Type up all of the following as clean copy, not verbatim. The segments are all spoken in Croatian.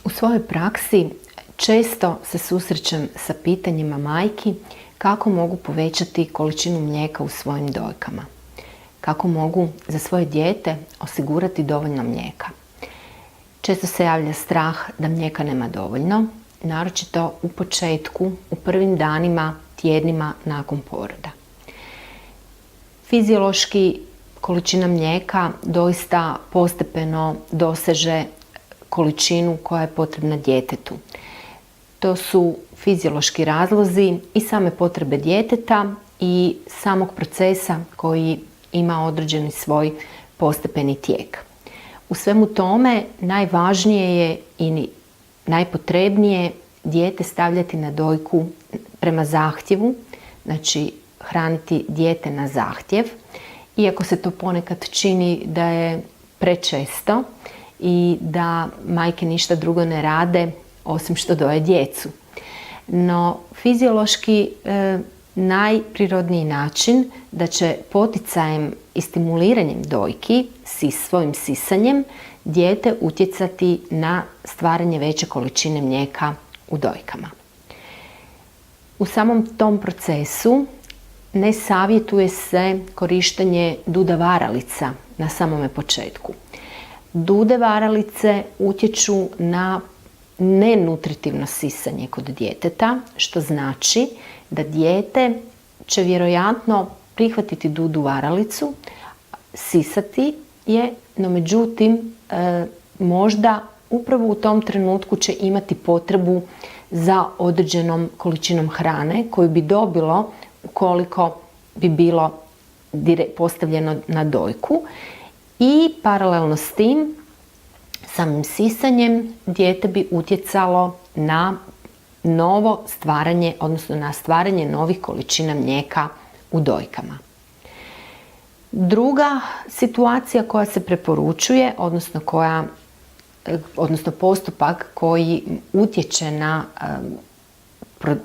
U svojoj praksi često se susrećem sa pitanjima majki kako mogu povećati količinu mlijeka u svojim dojkama. Kako mogu za svoje dijete osigurati dovoljno mlijeka. Često se javlja strah da mlijeka nema dovoljno, naročito u početku, u prvim danima, tjednima nakon poroda. Fiziološki količina mlijeka doista postepeno doseže količinu koja je potrebna djetetu. To su fiziološki razlozi i same potrebe djeteta i samog procesa koji ima određeni svoj postepeni tijek. U svemu tome najvažnije je i najpotrebnije dijete stavljati na dojku prema zahtjevu, znači hraniti dijete na zahtjev, iako se to ponekad čini da je prečesto i da majke ništa drugo ne rade osim što doje djecu. No, fiziološki najprirodniji način da će poticajem i stimuliranjem dojki, svojim sisanjem, dijete utjecati na stvaranje veće količine mlijeka u dojkama. U samom tom procesu ne savjetuje se korištenje duda varalica na samome početku. Dude varalice utječu na nenutritivno sisanje kod djeteta, što znači da dijete će vjerojatno prihvatiti dudu varalicu, sisati je, no međutim možda upravo u tom trenutku će imati potrebu za određenom količinom hrane koju bi dobilo ukoliko bi bilo postavljeno na dojku i paralelno s tim samim sisanjem dijete bi utjecalo na novo stvaranje, odnosno na stvaranje novih količina mlijeka u dojkama. Druga situacija koja se preporučuje, odnosno postupak koji utječe na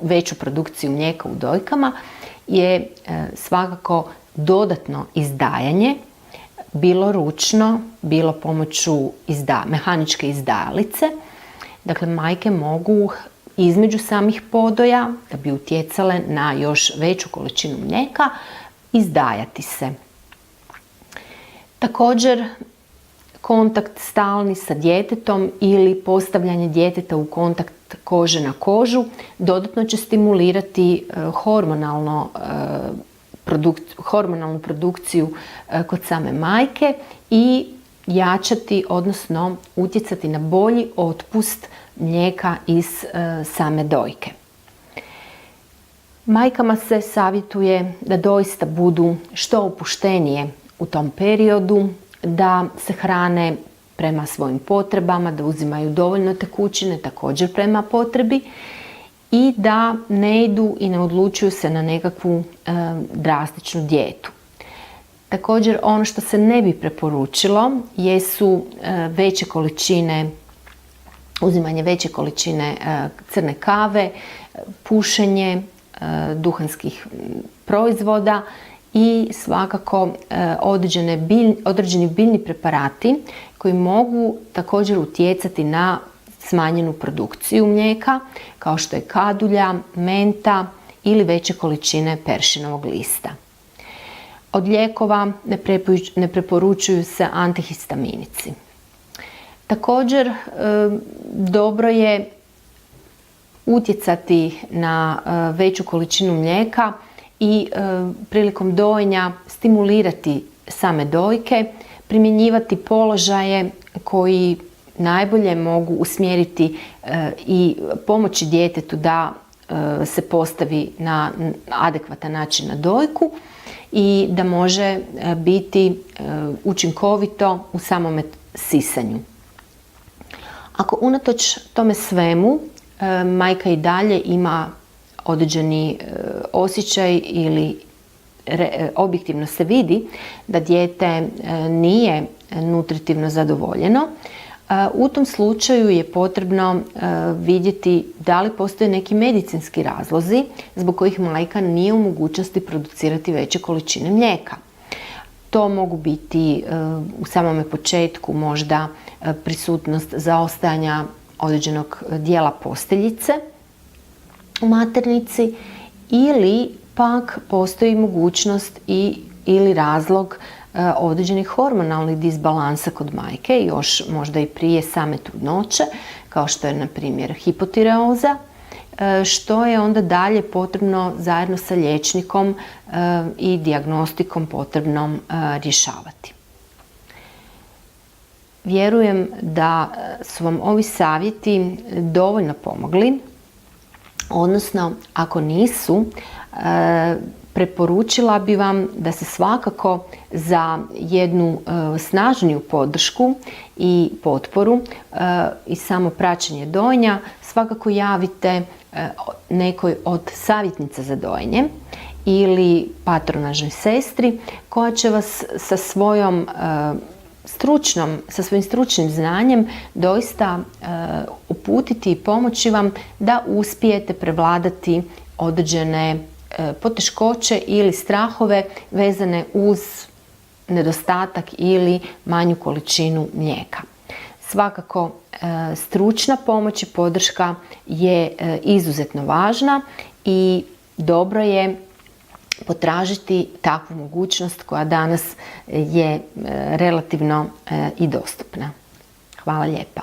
veću produkciju mlijeka u dojkama je svakako dodatno izdajanje, bilo ručno, bilo pomoću mehaničke izdajalice. Dakle, majke mogu između samih podoja, da bi utjecale na još veću količinu mlijeka, izdajati se. Također, kontakt stalni sa djetetom ili postavljanje djeteta u kontakt kože na kožu dodatno će stimulirati hormonalnu produkciju kod same majke i jačati, odnosno utjecati na bolji otpust mlijeka iz same dojke. Majkama se savjetuje da doista budu što opuštenije u tom periodu, da se hrane prema svojim potrebama, da uzimaju dovoljno tekućine također prema potrebi i da ne idu i ne odlučuju se na nekakvu drastičnu dijetu. Također, ono što se ne bi preporučilo jesu uzimanje veće količine crne kave, pušenje duhanskih proizvoda i svakako određeni biljni preparati koji mogu također utjecati na smanjenu produkciju mlijeka, kao što je kadulja, menta ili veće količine peršinovog lista. Od lijekova ne preporučuju se antihistaminici. Također, dobro je utjecati na veću količinu mlijeka i prilikom dojenja stimulirati same dojke, primjenjivati položaje koji najbolje mogu usmjeriti i pomoći djetetu da se postavi na adekvatan način na dojku i da može biti učinkovito u samome sisanju. Ako unatoč tome svemu majka i dalje ima određeni osjećaj ili objektivno se vidi da dijete nije nutritivno zadovoljeno, u tom slučaju je potrebno vidjeti da li postoje neki medicinski razlozi zbog kojih majka nije u mogućnosti producirati veće količine mlijeka. To mogu biti u samome početku možda prisutnost zaostajanja određenog dijela posteljice u maternici, ili pak postoji mogućnost ili razlog određenih hormonalnih disbalansa kod majke, još možda i prije same trudnoće, kao što je na primjer hipotireoza, što je onda dalje potrebno zajedno sa liječnikom i dijagnostikom potrebnom rješavati. Vjerujem da su vam ovi savjeti dovoljno pomogli, odnosno ako nisu, preporučila bi vam da se svakako za jednu snažniju podršku i potporu i samo praćenje dojenja svakako javite nekoj od savjetnica za dojenje ili patronažnoj sestri koja će vas sa svojim stručnim znanjem doista uputiti i pomoći vam da uspijete prevladati određene poteškoće ili strahove vezane uz nedostatak ili manju količinu mlijeka. Svakako stručna pomoć i podrška je izuzetno važna i dobro je potražiti takvu mogućnost koja danas je relativno i dostupna. Hvala lijepa.